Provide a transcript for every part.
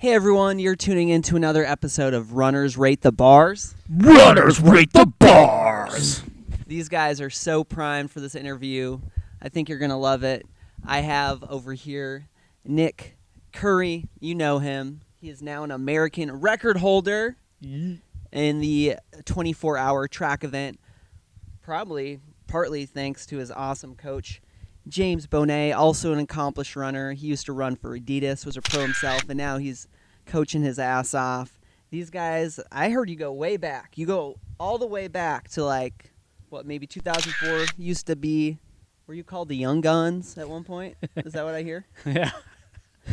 Hey everyone, you're tuning in to another episode of Runners Rate the Bars. Runners Rate the Bars! These guys are so primed for this interview. I think you're going to love it. I have over here Nick Coury. You know him. He is now an American record holder in the 24-hour track event, probably partly thanks to his awesome coach, James Bonnett, also an accomplished runner. He used to run for Adidas, was a pro himself, and now he's coaching his ass off. These guys, I heard you go way back. You go all the way back to maybe 2004. Used to be, were you called the Young Guns at one point? Is that what I hear? Yeah.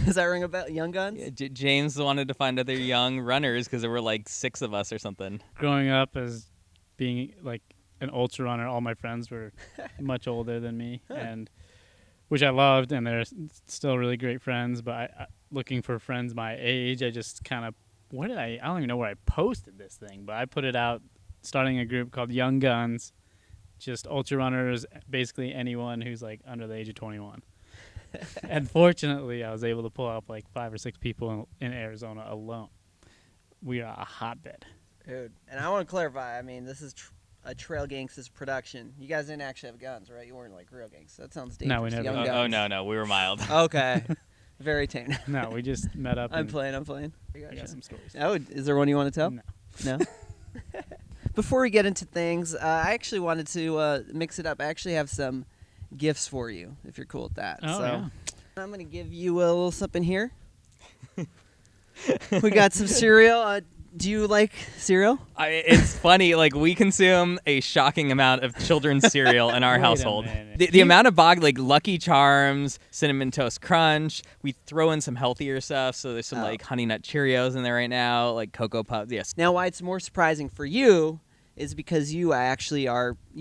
Does that ring a bell? Young Guns? Yeah, James wanted to find other young runners because there were like 6 of us or something. Growing up as being like an ultra runner, all my friends were much older than me, and which I loved, and they're still really great friends. But I looking for friends my age, I just kind of I don't even know where I posted this thing, but I put it out, starting a group called Young Guns, just ultra runners, basically anyone who's like under the age of 21. And fortunately, I was able to pull up like 5 or 6 people in Arizona alone. We are a hotbed. Dude, and I want to clarify, I mean, this is a trailgangstaz production. You guys didn't actually have guns, right? You weren't like real gangsters. That sounds dangerous. No, we never Young did. Guns. No, we were mild. Okay. Very tame. No, we just met up. I'm playing. I Gotcha. got some stories. Oh, is there one you want to tell? No. Before we get into things, I actually wanted to mix it up. I actually have some gifts for you, if you're cool with that. Oh, so yeah. I'm going to give you a little something here. We got some cereal. Do you like cereal? It's funny, like we consume a shocking amount of children's cereal in our Wait a household. minute. The amount of like Lucky Charms, Cinnamon Toast Crunch. We throw in some healthier stuff, so there's some like Honey Nut Cheerios in there right now, like Cocoa Puffs. Yes. Now, why it's more surprising for you is because you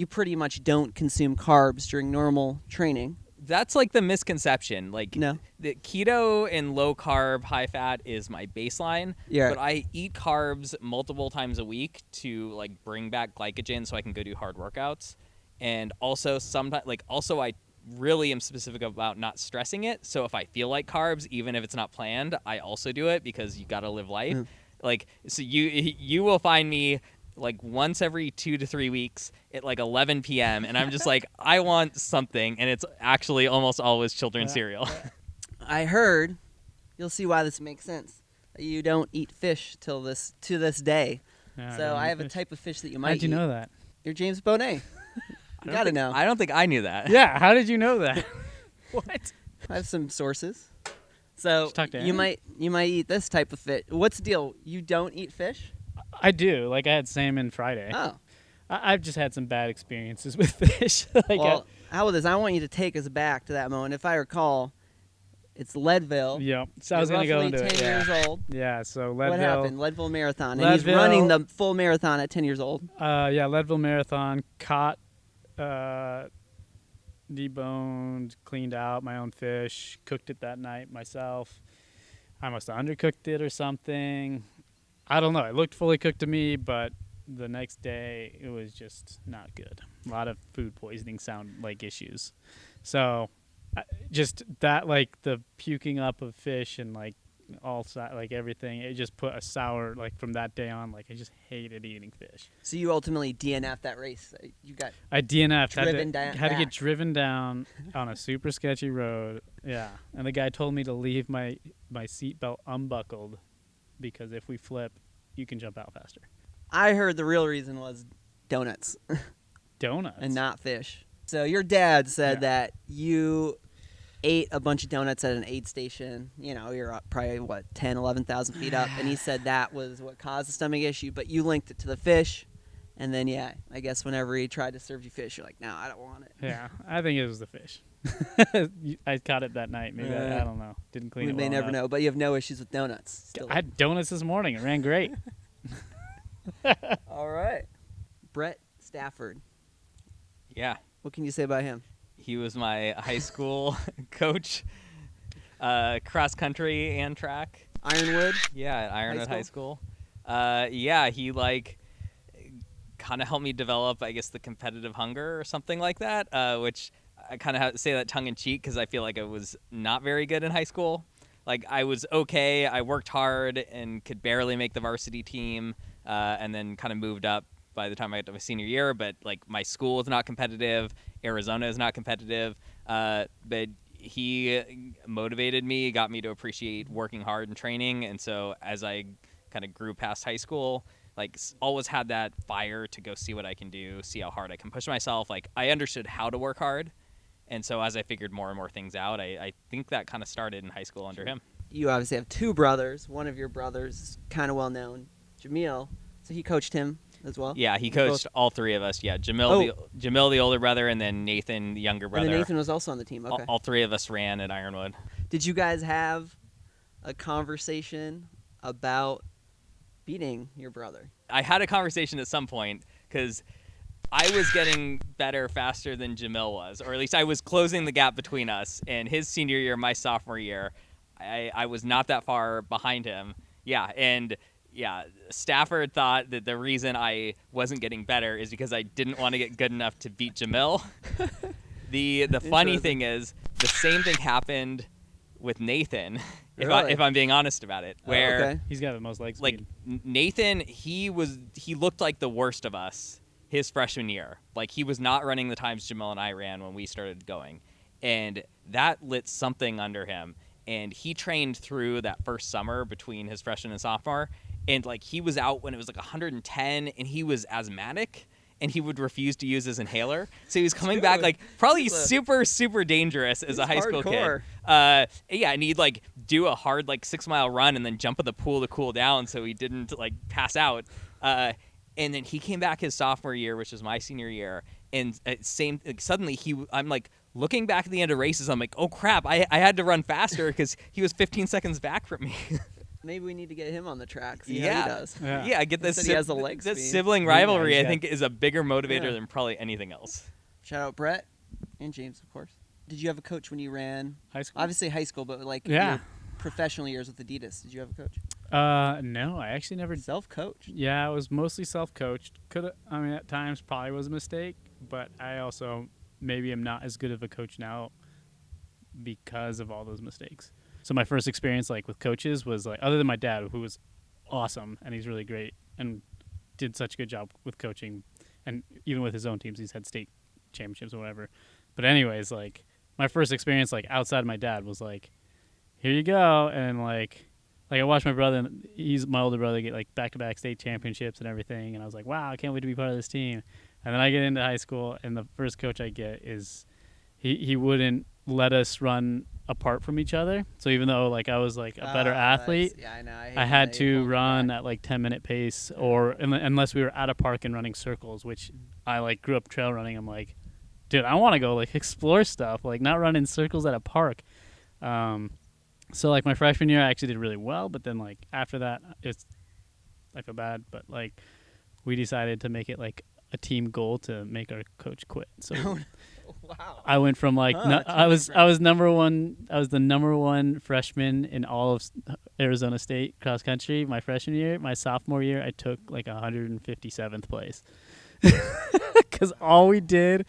pretty much don't consume carbs during normal training. That's like the misconception. Like No. the keto and low carb, high fat is my baseline. Yeah. But I eat carbs multiple times a week to like bring back glycogen so I can go do hard workouts. And also I really am specific about not stressing it. So if I feel like carbs, even if it's not planned, I also do it because you got to live life. Like, so you will find me like once every 2 to 3 weeks at like 11 p.m. and I'm just like, I want something, and it's actually almost always children's cereal. I heard, you'll see why this makes sense, that you don't eat fish to this day. Yeah, So I have a type of fish that you might eat. How'd you know that? You're James Bonnett. You gotta know. I don't think I knew that. Yeah, how did you know that? What? I have some sources. So Just talk to you Aaron. might eat this type of fish. What's the deal? You don't eat fish? I do. Like, I had salmon Friday. Oh. I've just had some bad experiences with fish. Well, how about this? I want you to take us back to that moment. If I recall, it's Leadville. Yeah. So I was You're going to go roughly into 10 it. years old. Yeah, so Leadville. What happened? Leadville Marathon. And he's Leadville- running the full marathon at 10 years old. Yeah, Leadville Marathon. Caught, deboned, cleaned out my own fish. Cooked it that night myself. I must have undercooked it or something. I don't know. It looked fully cooked to me, but the next day it was just not good. A lot of food poisoning issues. So just that, like the puking up of fish and like everything, it just put a sour, like from that day on, like I just hated eating fish. So you ultimately DNF'd that race. I DNF'd, Driven had to back. get driven down on a super sketchy road. Yeah, and the guy told me to leave my seatbelt unbuckled because if we flip, you can jump out faster. I heard the real reason was donuts Donuts? and not fish. So your dad said that you ate a bunch of donuts at an aid station. You know, you're up probably, 10, 11,000 feet up. And he said that was what caused the stomach issue. But you linked it to the fish. And then, I guess whenever he tried to serve you fish, you're like, no, I don't want it. Yeah, I think it was the fish. I caught it that night. Maybe I don't know. Didn't clean We it may well never enough. know. But you have no issues with donuts. Still. I had donuts this morning. It ran great. All right. Brett Stafford. Yeah. What can you say about him? He was my high school coach, cross country and track. Ironwood? Yeah, at Ironwood High school? School. He like kind of helped me develop, I guess, the competitive hunger or something like that, which I kind of have to say that tongue in cheek because I feel like I was not very good in high school. like I was okay. I worked hard and could barely make the varsity team, and then kind of moved up by the time I got to my senior year. But like my school is not competitive. Arizona is not competitive. But he motivated me, got me to appreciate working hard and training. And so as I kind of grew past high school, like always had that fire to go see what I can do, see how hard I can push myself. Like I understood how to work hard. And so as I figured more and more things out, I think that kind of started in high school under him. You obviously have two brothers. One of your brothers is kind of well known, Jamil. So he coached him as well. Yeah, he coached all three of us. Yeah, Jamil, the older brother, and then Nathan, the younger brother. And then Nathan was also on the team. Okay. All three of us ran at Ironwood. Did you guys have a conversation about beating your brother? I had a conversation at some point because I was getting better faster than Jamil was, or at least I was closing the gap between us. And his senior year, my sophomore year, I was not that far behind him. Yeah, and Stafford thought that the reason I wasn't getting better is because I didn't want to get good enough to beat Jamil. The funny thing is, the same thing happened with Nathan, if I'm being honest about it, where he's got the most legs. Like Nathan, he looked like the worst of us his freshman year. Like he was not running the times Jamil and I ran when we started going, and that lit something under him. And he trained through that first summer between his freshman and sophomore, and like he was out when it was like 110, and he was asthmatic. And he would refuse to use his inhaler. So he was coming back like probably super, super dangerous as a high school kid. Yeah, and he'd like do a hard like 6 mile run and then jump in the pool to cool down so he didn't like pass out. And then he came back his sophomore year, which was my senior year. And suddenly I'm like looking back at the end of races. I'm like, oh crap, I had to run faster because he was 15 seconds back from me. Maybe we need to get him on the track. See how he does. Yeah, get this. He has the leg speed. This sibling rivalry, I think, is a bigger motivator than probably anything else. Shout out Brett and James, of course. Did you have a coach when you ran high school? Obviously high school, but like your professional years with Adidas. Did you have a coach? No, I actually never self-coached. Yeah, I was mostly self-coached. At times probably was a mistake, but I also maybe am not as good of a coach now because of all those mistakes. So my first experience like with coaches was like, other than my dad, who was awesome and he's really great and did such a good job with coaching, and even with his own teams, he's had state championships or whatever. But anyways, like my first experience like outside of my dad was like, here you go, and like I watched my brother, and he's my older brother, get like back-to-back state championships and everything, and I was like, wow, I can't wait to be part of this team. And then I get into high school, and the first coach I get is he wouldn't let us run apart from each other. So even though like I was like a better athlete, I had to run at like 10-minute pace, or unless we were at a park and running circles, which I like grew up trail running. I'm like, dude, I want to go like explore stuff, like not run in circles at a park. So like my freshman year I actually did really well, but then like after that I feel bad, but like we decided to make it like a team goal to make our coach quit. So wow. I went from like I was the number one freshman in all of Arizona State cross country my freshman year. My sophomore year I took like 157th place because all we did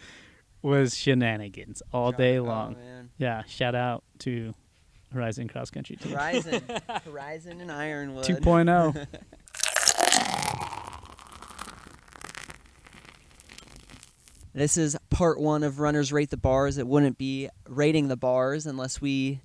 was shenanigans all day long. Man. Yeah, shout out to Horizon cross country team. Horizon and Ironwood 2.0. This is part one of Runners Rate the Bars. It wouldn't be rating the bars unless we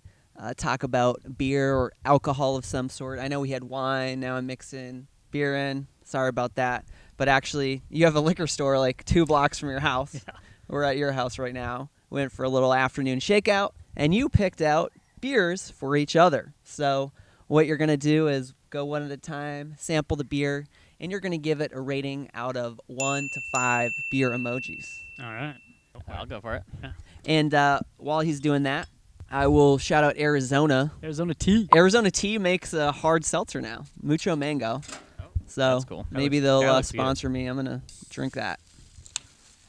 talk about beer or alcohol of some sort. I know we had wine. Now I'm mixing beer in. Sorry about that. But actually, you have a liquor store like 2 blocks from your house. Yeah. We're at your house right now. Went for a little afternoon shakeout, and you picked out beers for each other. So what you're going to do is go one at a time, sample the beer, and you're going to give it a rating out of 1 to 5 beer emojis. All right. I'll go for it. Yeah. And while he's doing that, I will shout out Arizona. Arizona Tea. Arizona Tea makes a hard seltzer now. Mucho mango. Oh, so that's cool. Maybe they'll sponsor me. I'm going to drink that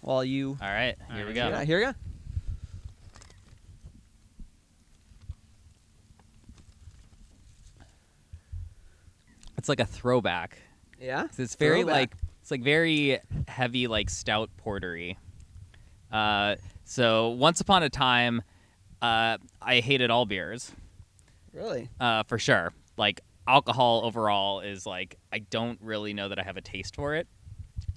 while you... All right. Here we go. Yeah, here we go. It's like a throwback. Yeah? It's very very heavy, like stout portery. So once upon a time, I hated all beers. Really? For sure. Like alcohol overall is like I don't really know that I have a taste for it.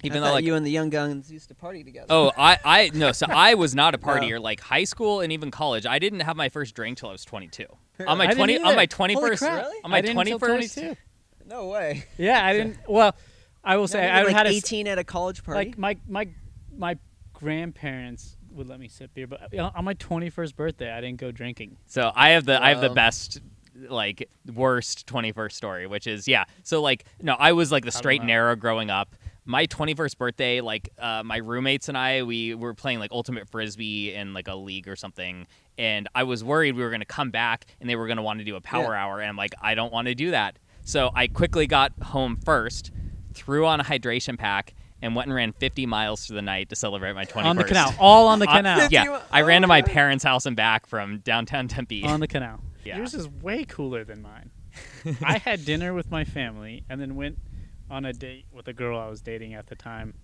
Even I though thought like you and the young guns used to party together. oh I no so I was not a No. partier like high school and even college. I didn't have my first drink till I was 22. On my I didn't 20 on either. my Holy 21st crap. Really? on my I didn't until 21st 22. No way. Yeah, I didn't. Well, I will say Not I even, had like a 18 at a college party. like my grandparents would let me sip beer, but on my 21st birthday, I didn't go drinking. So I have the Wow. best like worst 21st story, which is so like no, I was like the straight and know. narrow growing up. My 21st birthday, like my roommates and I, we were playing like ultimate frisbee in like a league or something, and I was worried we were gonna come back and they were gonna want to do a power hour, and I'm like, I don't want to do that. So I quickly got home first, threw on a hydration pack, and went and ran 50 miles through the night to celebrate my 21st. On the canal, all on the On- canal. Yeah, I ran to Oh my my God. parents' house and back from downtown Tempe. On the canal. Yeah. Yours is way cooler than mine. I had dinner with my family and then went on a date with a girl I was dating at the time,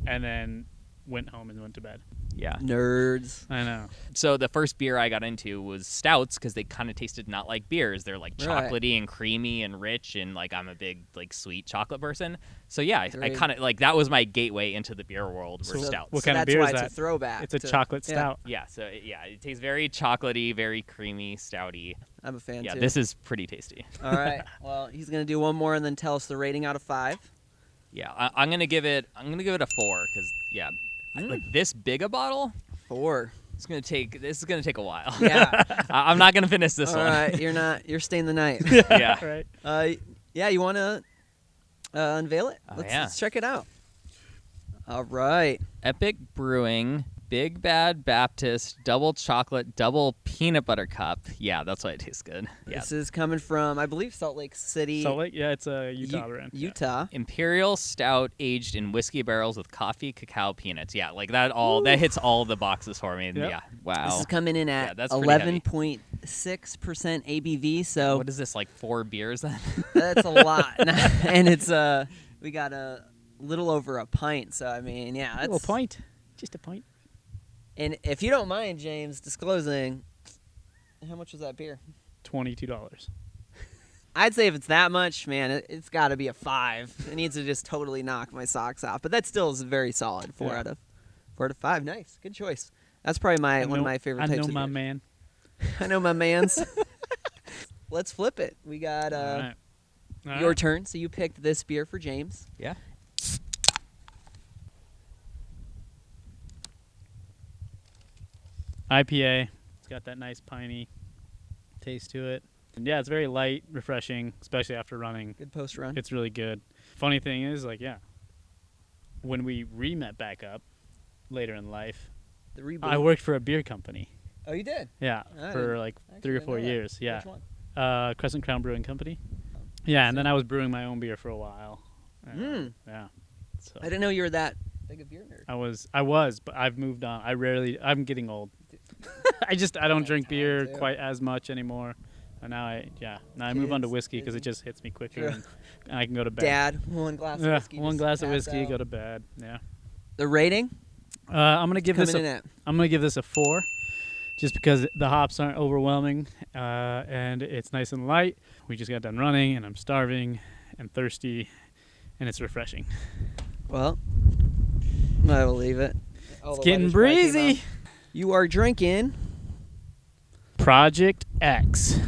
and then went home and went to bed. Yeah. Nerds. I know. So the first beer I got into was stouts because they kind of tasted not like beers. They're like Right. chocolatey and creamy and rich, and like I'm a big like sweet chocolate person. So yeah, I Great. kind of like that was my gateway into the beer world. Were So stouts. what kind of that's beer why is it's that? a throwback. It's a to- chocolate yeah, stout. Yeah. So it tastes very chocolatey, very creamy, stouty. I'm a fan Yeah, too. this is pretty tasty. All right. Well, he's gonna do one more and then tell us the rating out of 5. Yeah, I'm gonna give it a 4 because like this big a bottle. 4. This is gonna take a while. Yeah. I'm not gonna finish this All one. right. You're staying the night. Yeah. Right. Yeah. You wanna unveil it? Oh, Let's check it out. All right. Epic Brewing Big Bad Baptist Double Chocolate Double Peanut Butter Cup. Yeah, that's why it tastes good. Yeah. This is coming from, I believe, Salt Lake City, Salt Lake? Yeah, it's a Utah brand. Yeah. Utah. Imperial Stout aged in whiskey barrels with coffee, cacao, peanuts. Yeah, like that hits all the boxes for me. Yep. Yeah. Wow. This is coming in Yeah, at that's pretty heavy. 11.6% ABV. So What is this, like 4 beers then? that's a lot, and it's we got a little over a pint. So I mean, yeah, A that's little pint. Just a pint. And if you don't mind, James, disclosing, how much was that beer? $22. I'd say if it's that much, man, it's got to be a 5. It needs to just totally knock my socks off. But that still is very solid. 4 Yeah. out of 5. Nice, good choice. That's probably one of my favorite types I know of my beer. man. I know my man's. Let's flip it. We got All right. All your right. turn. So you picked this beer for James. Yeah. IPA. It's got that nice piney taste to it. And yeah, it's very light, refreshing, especially after running. Good post run. It's really good. Funny thing is, like, yeah, when we re-met back up later in life, The reboot. I worked for a beer company. Oh, you did? Yeah, I for didn't- like Actually 3 or didn't 4 know that. years. Yeah, Which one? Crescent Crown Brewing Company. Oh, Yeah, and then I was brewing my own beer for a while. Yeah. So I didn't know you were that big a beer nerd. I was, but I've moved on. I'm getting old. I don't drink beer too. quite as much anymore. And now I move on to Kids, whiskey because it busy. just hits me quicker, True. and I can go to bed. Dad, one glass of Yeah, whiskey. one just glass of pass whiskey, out. go to bed. Yeah. The rating? I'm gonna give this Coming a in at I'm gonna give this a 4, just because the hops aren't overwhelming, and it's nice and light. We just got done running, and I'm starving and thirsty, and it's refreshing. Well, I will leave it. It's getting breezy. You are drinking. Project X,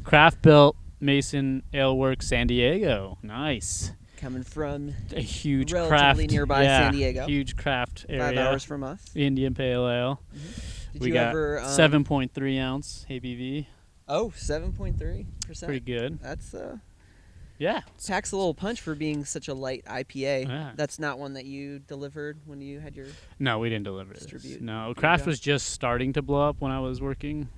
craft built Mason Ale Works, San Diego. Nice. Coming from A huge Relatively craft nearby yeah, San Diego. Huge craft 5 area. hours from us. Indian Pale Ale. Did We you got ever 7.3 ounce ABV. Oh, 7.3%. Pretty good. That's Yeah. packs a little punch for being such a light IPA. Yeah. That's not one that you delivered when you had your. No, we didn't deliver this. Distribute. No, you craft go. was just starting to blow up when I was working,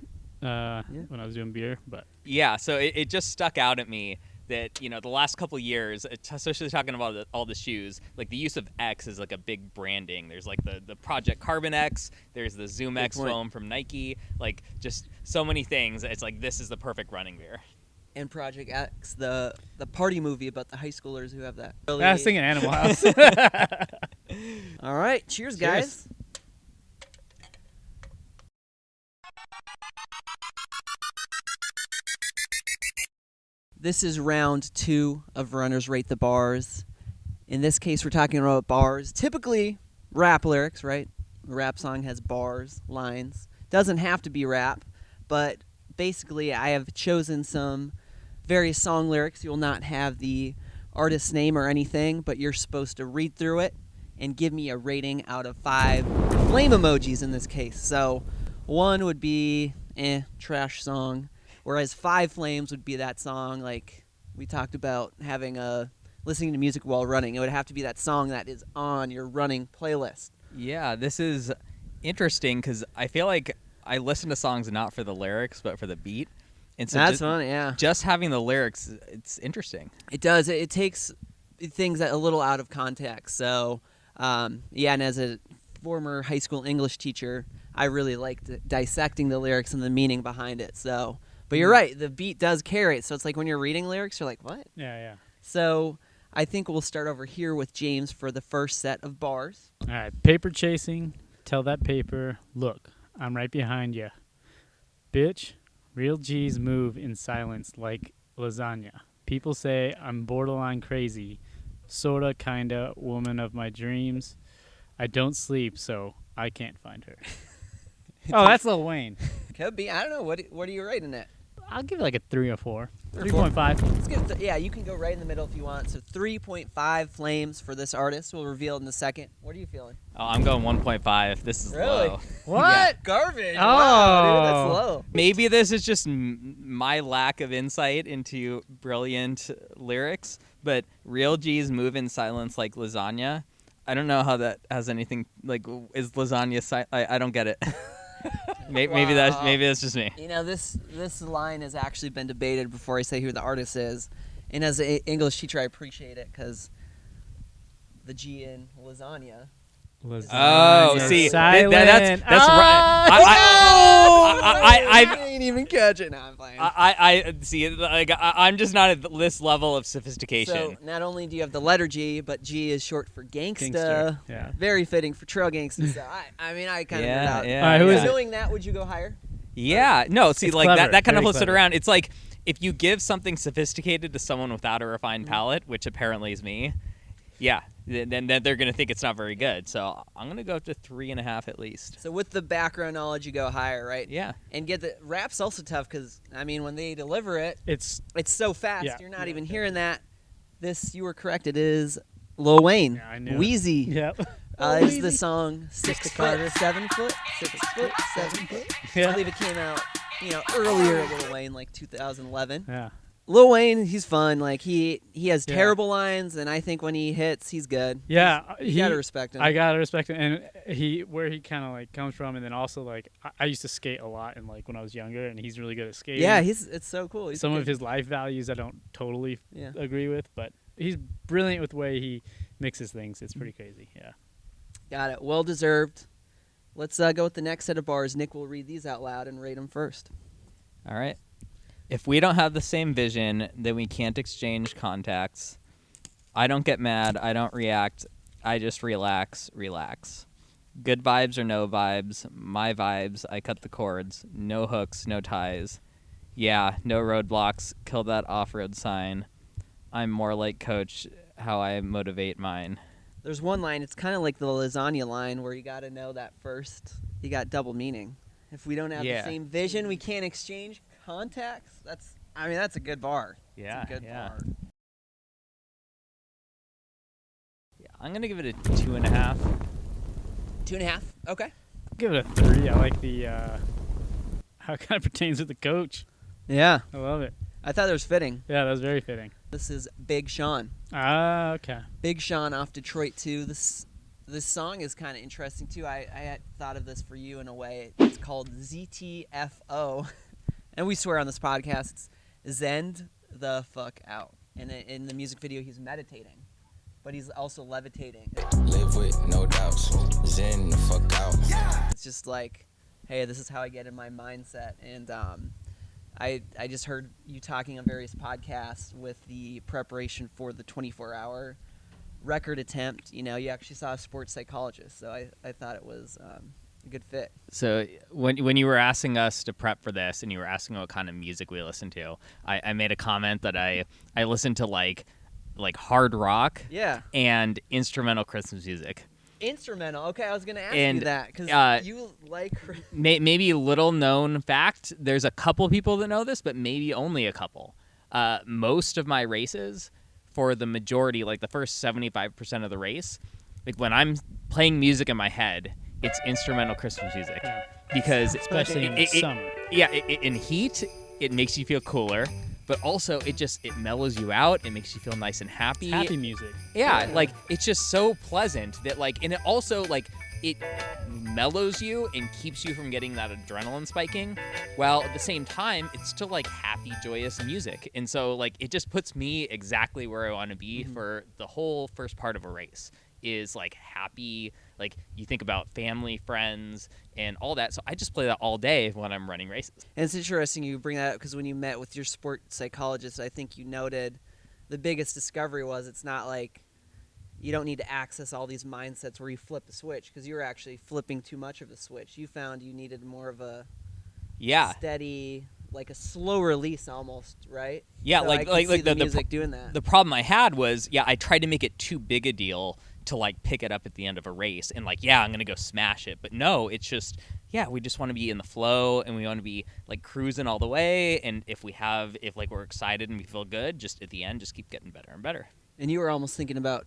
when I was doing beer. But Yeah, so it just stuck out at me that, the last couple of years, especially talking about all the shoes, like the use of X is like a big branding. There's like the Project Carbon X, there's the Zoom Good X point. foam from Nike, like just so many things. It's like this is the perfect running beer. And Project X, the party movie about the high schoolers who have that. I was thinking Animal House. All right, cheers, guys. This is round 2 of Runners Rate the Bars. In this case, we're talking about bars. Typically, rap lyrics, right? A rap song has bars, lines. Doesn't have to be rap, but basically, I have chosen some various song lyrics. You will not have the artist's name or anything, but you're supposed to read through it and give me a rating out of 5 flame emojis in this case. So 1 would be trash song, whereas 5 flames would be that song like we talked about listening to music while running. It would have to be that song that is on your running playlist. Yeah, this is interesting because I feel like I listen to songs not for the lyrics but for the beat. And so That's funny, yeah. Just having the lyrics, it's interesting. It does. It takes things a little out of context. So, and as a former high school English teacher, I really liked dissecting the lyrics and the meaning behind it. So, but you're right. The beat does carry it. So it's like when you're reading lyrics, you're like, what? Yeah. So I think we'll start over here with James for the first set of bars. All right. Paper chasing. Tell that paper, look, I'm right behind you. Bitch, real G's move in silence like lasagna. People say I'm borderline crazy. Sorta, kinda, woman of my dreams. I don't sleep, so I can't find her. Oh, that's Lil Wayne. Could be. I don't know. What are you rating it? I'll give it like a 3 or 4. 3.5. 3.5. Let's give yeah, you can go right in the middle if you want. So 3.5 flames for this artist. We'll reveal it in a second. What are you feeling? Oh, I'm going 1.5. This is Really? low. What? Yeah, garbage. Oh. Wow, dude, that's low. Maybe this is just my lack of insight into brilliant lyrics, but real G's move in silence like lasagna. I don't know how that has anything, like, is lasagna I don't get it. Maybe that's just me. You know, this line has actually been debated before I say who the artist is. And as an English teacher, I appreciate it because the G in lasagna. Oh, see, Silent. that's right. I ain't even catch it. Now I'm playing. I see. Like I'm just not at this level of sophistication. So not only do you have the letter G, but G is short for gangsta. Gangster, yeah. Very fitting for trailgangstaz. So I kind of nerd out. Yeah. All right, who is it? Knowing that, would you go higher? Yeah. No. See, It's like clever, that kind of very flips it clever. around. It's like if you give something sophisticated to someone without a refined palate, which apparently is me. Yeah, then they're gonna think it's not very good. So I'm gonna go up to 3.5 at least. So with the background knowledge, you go higher, right? Yeah. And get the rap's also tough because when they deliver it, It's it's so fast. Yeah. You're not even hearing that. You were correct. It is Lil Wayne. Yeah, I knew it. Wheezy. Yep. Is the song 6 foot, 7 foot, 6 foot, 7 foot. I Yeah. believe it came out, earlier Lil Wayne, like 2011. Yeah. Lil Wayne, he's fun. Like he has Yeah. terrible lines, and I think when he hits, he's good. Yeah. You gotta respect him. I gotta respect him, and where he kind of like comes from, and then also like I used to skate a lot, and like when I was younger, and he's really good at skating. Yeah, it's so cool. He's Some good. of his life values I don't totally Yeah. agree with, but he's brilliant with the way he mixes things. It's pretty crazy. Yeah. Got it. Well deserved. Let's go with the next set of bars. Nick will read these out loud and rate them first. All right. If we don't have the same vision, then we can't exchange contacts. I don't get mad. I don't react. I just relax. Good vibes or no vibes. My vibes. I cut the cords. No hooks, no ties. Yeah, no roadblocks. Kill that off-road sign. I'm more like Coach, how I motivate mine. There's one line. It's kind of like the lasagna line where you got to know that first. You got double meaning. If we don't have the same vision, we can't exchange contacts. That's a good bar. Yeah, It's a good bar. Yeah, I'm going to give it a 2.5. 2.5. Okay. Give it a 3. I like the how it kind of pertains with the coach. Yeah. I love it. I thought it was fitting. Yeah, that was very fitting. This is Big Sean. Ah, okay. Big Sean off Detroit too. This song is kind of interesting too. I had thought of this for you in a way. It's called ZTFO, and we swear on this podcast it's Zend the fuck out. And in the music video, he's meditating, but he's also levitating. Live with no doubts. Zen the fuck out. It's just like, hey, this is how I get in my mindset. And I just heard you talking on various podcasts with the preparation for the 24-hour record attempt. You actually saw a sports psychologist, so I thought it was a good fit. So when you were asking us to prep for this, and you were asking what kind of music we listen to, I made a comment that I listen to like hard rock, Yeah. and instrumental Christmas music. Instrumental. Okay, I was gonna ask And, you that because you like. Maybe a little known fact. There's a couple people that know this, but maybe only a couple. Most of my races, for the majority, like the first 75% of the race, like when I'm playing music in my head, it's instrumental Christmas music, because Especially in the summer. In heat, it makes you feel cooler, but also it mellows you out. It makes you feel nice and happy. It's happy music. Yeah, like it's just so pleasant that and it also it mellows you and keeps you from getting that adrenaline spiking, while at the same time it's still happy, joyous music. And so it just puts me exactly where I want to be for the whole first part of a race, is happy, you think about family, friends, and all that. So I just play that all day when I'm running races. And it's interesting you bring that up because when you met with your sport psychologist, I think you noted the biggest discovery was it's not you don't need to access all these mindsets where you flip a switch, because you were actually flipping too much of a switch. You found you needed more of a steady, a slow release almost, right? Yeah, so I can see the music doing that. The problem I had was, I tried to make it too big a deal to pick it up at the end of a race and I'm gonna go smash it. But no, it's just we just want to be in the flow, and we want to be cruising all the way. And if we're excited and we feel good, just at the end, just keep getting better and better. And you were almost thinking about,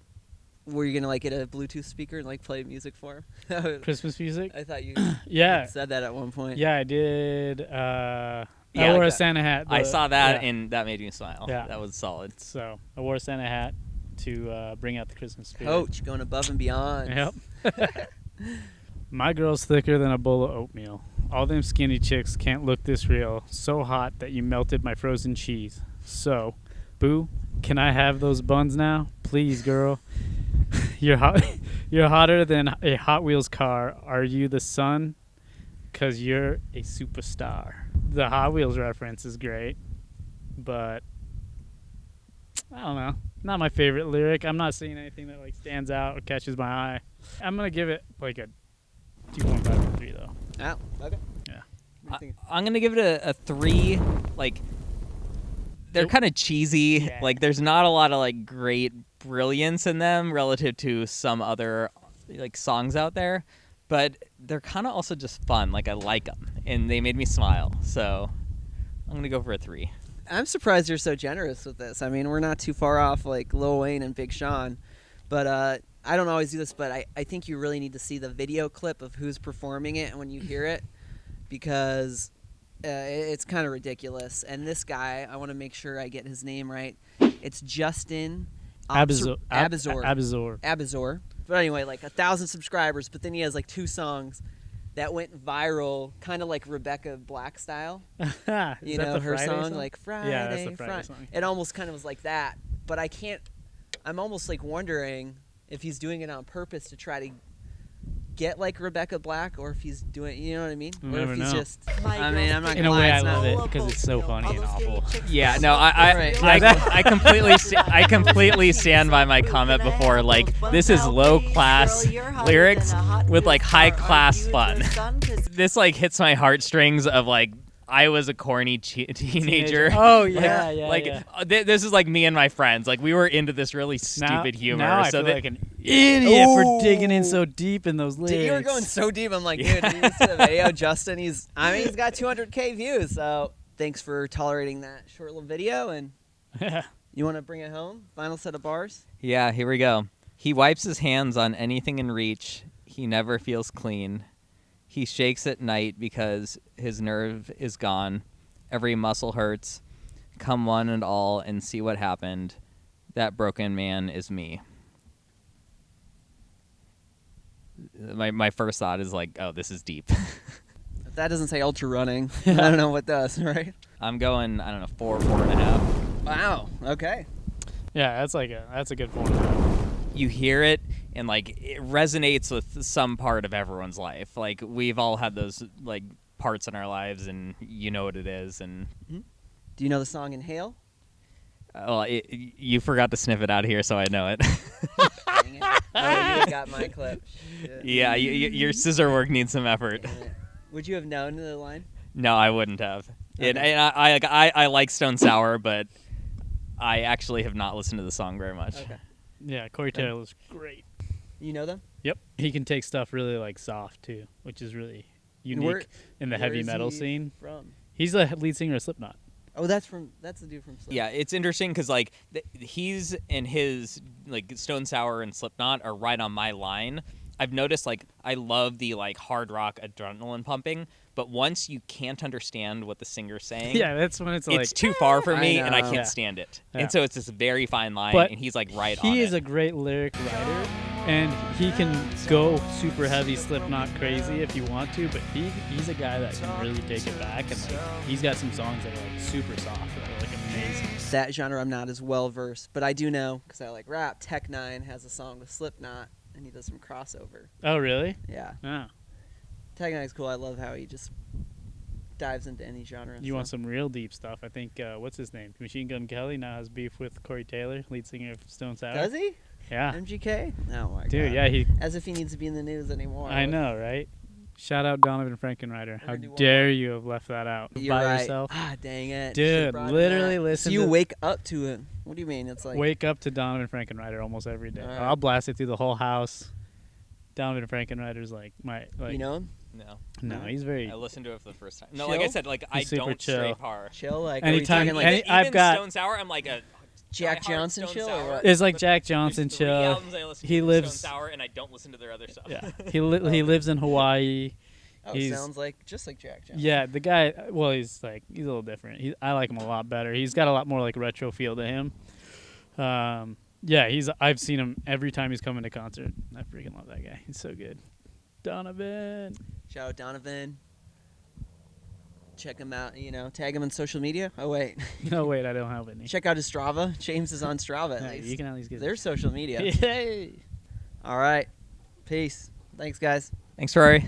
were you gonna get a Bluetooth speaker and play music for him? Christmas music? I thought you Yeah. said that at one point. Yeah, I did. I Yeah, wore like a that. Santa hat. I saw that, yeah. and that made me smile. Yeah. That was solid. So I wore a Santa hat to bring out the Christmas spirit. Coach, going above and beyond. Yep. My girl's thicker than a bowl of oatmeal. All them skinny chicks can't look this real. So hot that you melted my frozen cheese. So, boo, can I have those buns now? Please, girl. You're hot. You're hotter than a Hot Wheels car. Are you the sun? 'Cause you're a superstar. The Hot Wheels reference is great, but I don't know. Not my favorite lyric. I'm not seeing anything that stands out or catches my eye. I'm gonna give it a 2.5 out of 3 though. Oh, okay. Yeah. I'm gonna give it a 3. They're kind of cheesy. Yeah. There's not a lot of great brilliance in them relative to some other songs out there, but they're kind of also just fun. I like them, and they made me smile. So I'm gonna go for a 3. I'm surprised you're so generous with this. I mean, we're not too far off Lil Wayne and Big Sean, but I don't always do this, but I think you really need to see the video clip of who's performing it when you hear it, because it's kind of ridiculous. And this guy, I want to make sure I get his name right. It's Justin Abazor. But anyway, 1,000 subscribers, but then he has 2 songs that went viral, kind of like Rebecca Black style. Is You that know, the her Friday song, Friday, Yeah, that's the Friday song. It almost kind of was like that, but I'm almost wondering if he's doing it on purpose to try to get Rebecca Black, or if he's doing, you know what I mean? We'll or if never he's know. just, I mean, I'm not In gonna a lie, way, I it's not- love it because it's so funny and awful. Yeah, no, I Right. I completely stand by my comment before. This is low class lyrics with high class fun. This hits my heartstrings of I was a corny teenager. Oh yeah, This is me and my friends. We were into this really stupid humor. Now I so feel that like an idiot for Ooh. digging in so deep in those lyrics. You were going so deep. I'm like, dude, did you see the video? Justin, he's got 200K views. So thanks for tolerating that short little video. And you want to bring it home? Final set of bars. Yeah, here we go. He wipes his hands on anything in reach. He never feels clean. He shakes at night because his nerve is gone. Every muscle hurts. Come one and all and see what happened. That broken man is me. My first thought is oh, this is deep. If that doesn't say ultra running, I don't know what does, right? I'm going, I don't know, 4.5. Wow. Okay. Yeah, that's a good 4.5. You hear it, and it resonates with some part of everyone's life. We've all had those parts in our lives, and you know what it is. And Do you know the song Inhale? well, you forgot to sniff it out here, so I know it. Dang it. Oh, you got my clip. Shit. Yeah, your scissor work needs some effort. Damn it. Would you have known the line? No, I wouldn't have. Okay. And I like Stone Sour, but I actually have not listened to the song very much. Okay. Yeah, Corey Taylor was great. You know them? Yep. He can take stuff really like soft too, which is really unique in the heavy metal scene. From? He's the lead singer of Slipknot. Oh, that's the dude from Slipknot. Yeah, it's interesting because like he's and his like Stone Sour and Slipknot are right on my line. I've noticed like I love the like hard rock adrenaline pumping, but once you can't understand what the singer's saying, Yeah, that's when it's like it's too far for I me and I know. can't Yeah. stand it. Yeah. And so it's this very fine line, But and he's like right on he is it. a great lyric writer, and he can go super heavy Slipknot crazy if you want to, but he's a guy that can really take it back, and like he's got some songs that are like super soft that are like amazing. That genre I'm not as well versed, but I do know because I like rap. Tech Nine has a song with Slipknot, and he does some crossover. Oh, really? Yeah, Oh. Tech Nine's cool. I love how he just dives into any genre. You want some real deep stuff? I think what's his name? Machine Gun Kelly now has beef with Corey Taylor, lead singer of Stone Sour. Does he? Yeah. MGK? Oh my god. Dude, yeah, he. As if he needs to be in the news anymore. I know, right? Shout out Donovan Frankenreiter. How gonna do one dare you have left that out You're by right. yourself? Ah, dang it. Dude, Should've brought him literally back. listen So you to- wake up to it. What do you mean? It's like Wake up to Donovan Frankenreiter almost every day. Alright. I'll blast it through the whole house. Donovan Frankenreiter's like my like. you know him? No, No, he's very. I listened to it for the first time. No, like I Chill? said, like I He's super don't chill. stray far. Chill like Anytime- are we talking like any- Even I've got- Stone Sour. I'm like a Jack diehard Johnson Stone chill Sour. or what? It's like But Jack there's Johnson 3 chill. albums I listen He to lives- Stone Sour, and I don't listen to their other stuff. Yeah, he lives in Hawaii. Oh, he's- sounds like just like Jack Johnson. Yeah, the guy. Well, he's a little different. I like him a lot better. He's got a lot more like retro feel to him. Yeah, I've seen him every time he's coming to concert. I freaking love that guy. He's so good. Donovan. Shout out Donovan. Check him out, tag him on social media. Oh wait. No, wait, I don't have any. Check out his Strava. James is on Strava at Yeah, least. you can at least get There's social media. Yay! All right. Peace. Thanks guys. Thanks, Rory.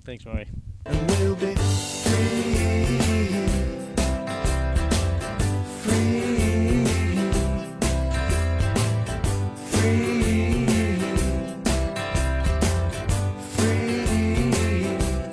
Thanks, Roy. And we'll be